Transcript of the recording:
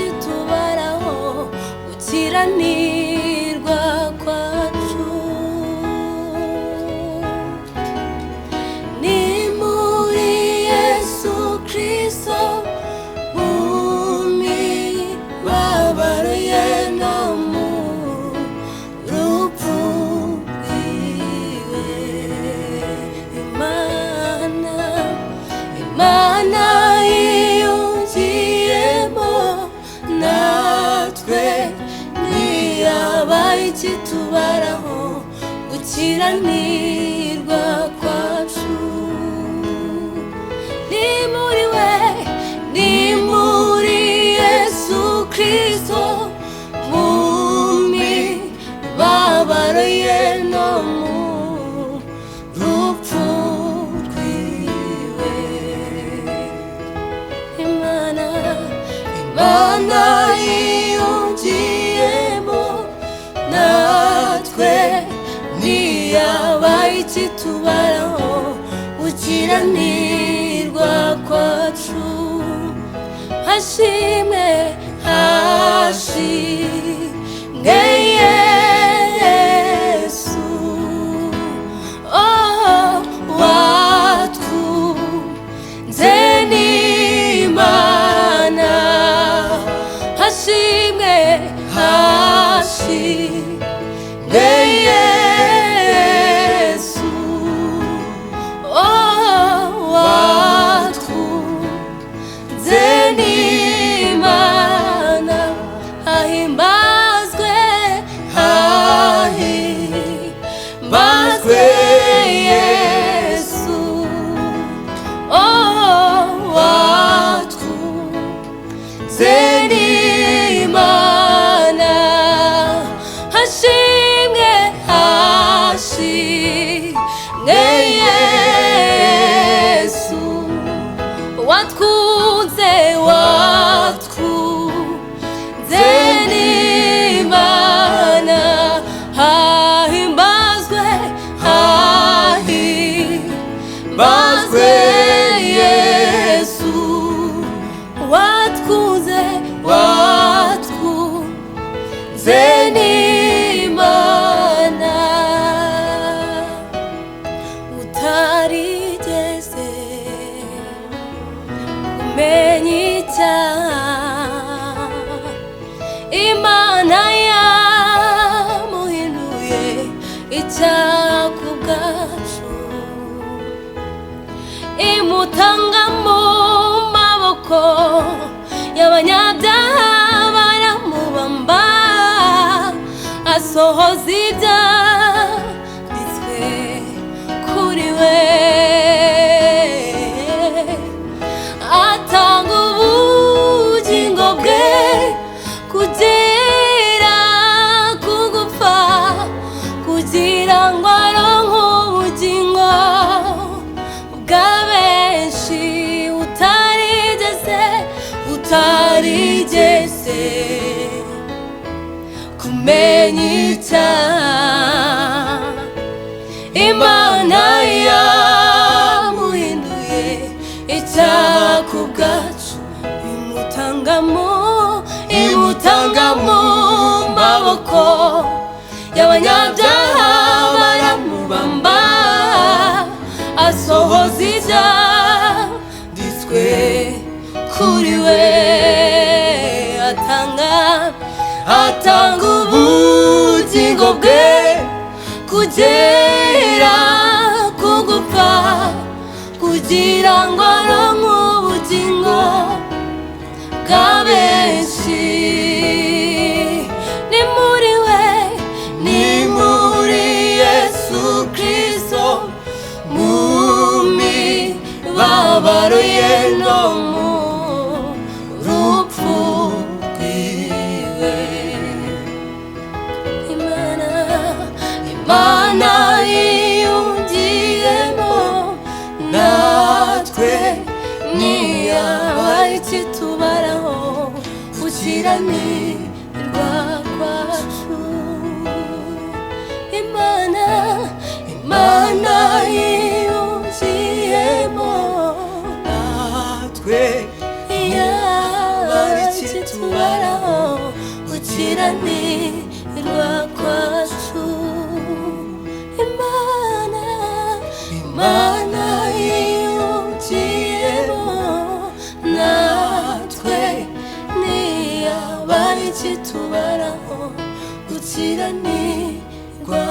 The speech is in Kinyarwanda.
ikitubaraho gukiranirwa kwacu. Ni muri Yesu Kristo mu mibabaro ye no mu rupfu rwiwe. Imana yiyungiyemo natwe ntiyabaye ikitubaraho gukiranirwa kwacu. Ni muri we, ni muri Yesu Kristo mu mibabaro ye no mu rupfu rwiwe. Imana yiyungiyemo natwe ntiyabaye ikitubaraho gukiranirwa kwacu. Hashimwe, hashimwe Yesu, oh, watwunze n'Imana. Hashimwe, hashimwe Yesu, oh, watwunze n'Imana. Ahimbazwe, ahimbazwe Yesu, oh, watwunze n'Imana. Hashimwe, hashimwe Yesu, watwunze, watwunze n'Imana. Hahimbazwe, hahimbazwe Yesu, watwunze, watwunze n'Imana. Utarigeze umenya icyaha, Imana yamuhinduye icyaha ku bwacu, imutanga mu maboko y'abanyabyaha baramubamba, asohoza ibyanditswe kuri we. Atanga ubugingo bwe kugera ku gupfa, kugira ngo aronke ubugingo bwa benshi. Utarigeze kumenya icyaha, Imana yamuhinduye icyaha ku bwacu, imutanga mu maboko y'abanyabyaha baramubamba, asohoza ibyanditswe kuri we. Atanga ubugingo bwe kugera ku gupfa, kugira ngo aronke ubugingo bwa benshi. Ni muri we, ni muri Yesu Kristo mu mibabaro ye no mu rupfu rwiwe. Imana yiyungiyemo natwe ntiyabaye ikitubaraho gukiranirwa kwacu. Imana yiyungiyemo natwe ntiyabaye ikitubaraho gukiranirwa kwacu. Imana yiyumviyemo natwe ntiyaba ikitubaraho gukiranirwa